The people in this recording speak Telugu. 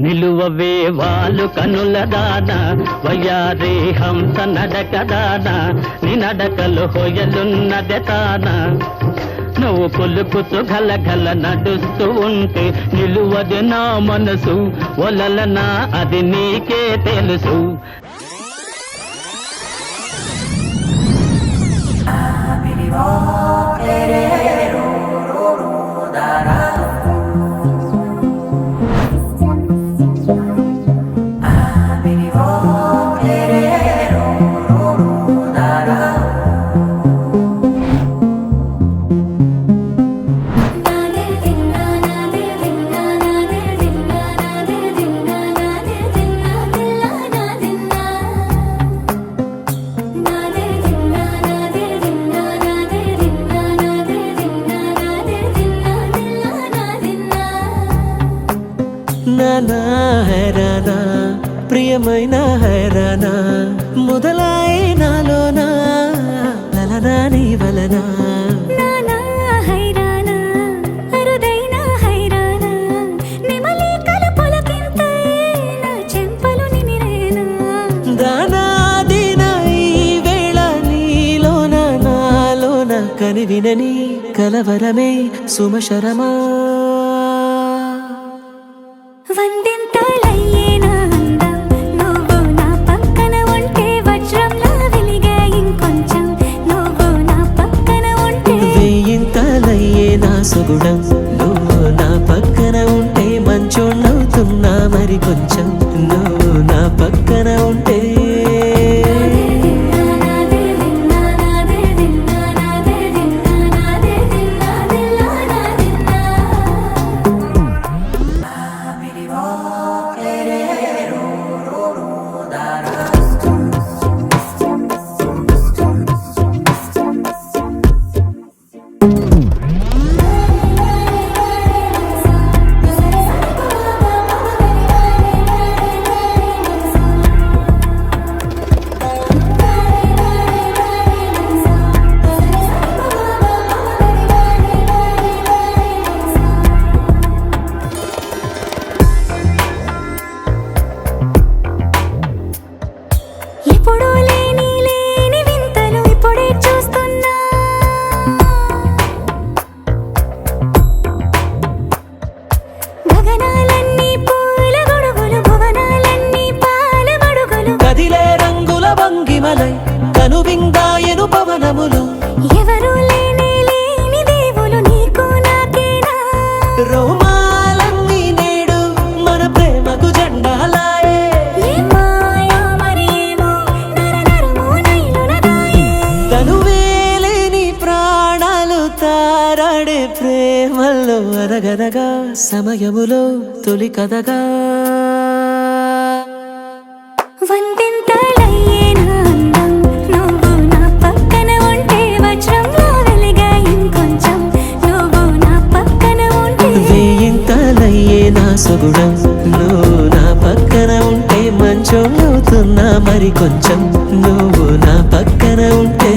నిలువవే వాలు కనుల దాన వయ్యారే హంస నడక దాన నీ నడకలు హొయలున్నదే తాన నువ్వు కొలుకుతూ గలగల నడుస్తూ ఉంటే నిలువది నా మనసు ఒలలనా అది నీకే తెలుసు. నానా హైరానా ప్రియమైన హైరానా మొదలాయి నాలోనా లలనా నీ వలనా. నానా హైరానా అరుదైన హైరానా నెమలి కలపలకింతే నా చెంపలు నిమిరేనా. దానాదిన ఈ వేళ నీలోన నాలోన కనివినని కలవరమే సుమశరమా. వందింతలయ్యేనా అందం నువ్వు నా పక్కన ఉంటే వజ్రంలా వెలిగే ఇంకొంచెం నువ్వు నా పక్కన ఉంటే. వెయ్యింతలయ్యే నా సుగుణం నువ్వు నా పక్కన ఉంటే మంచోళ్ళవుతున్నా మరి కొంచెం నువ్వు నా పక్కన ఉంటే. ఎప్పుడూ లేని లేని వింతలు ఇప్పుడే చూస్తున్నా. గగనాలన్నీ పూల గొడుగులు భువనాలన్నీ పాల మడుగులు కదిలే రంగుల భంగిమలై కనువిందాయను పవనములు. ఎవరు లేని లేని దేవులు నీకు నాకేనా. రోమాలన్నీ నేడు మన ప్రేమకు జెండాలాయే. ఏ మాయో మరి ఏమో నరనరమో నైలునదాయే. తనువేలేని ప్రాణాలు తారాడే ప్రేమల్లో అనగనగా సమయములో తొలి కథగా. వందింతలయ్యేనా అందం నువ్వు నా పక్కన ఉంటే వజ్రంలా వెలిగే ఇంకొంచెం నువ్వు నా పక్కన ఉంటే. వెయ్యింతలయ్యే నా సుగుణం నువ్వు నా పక్కన ఉంటే మంచోళ్ళవుతున్నా మరి కొంచెం నువ్వు నా పక్కన ఉంటే.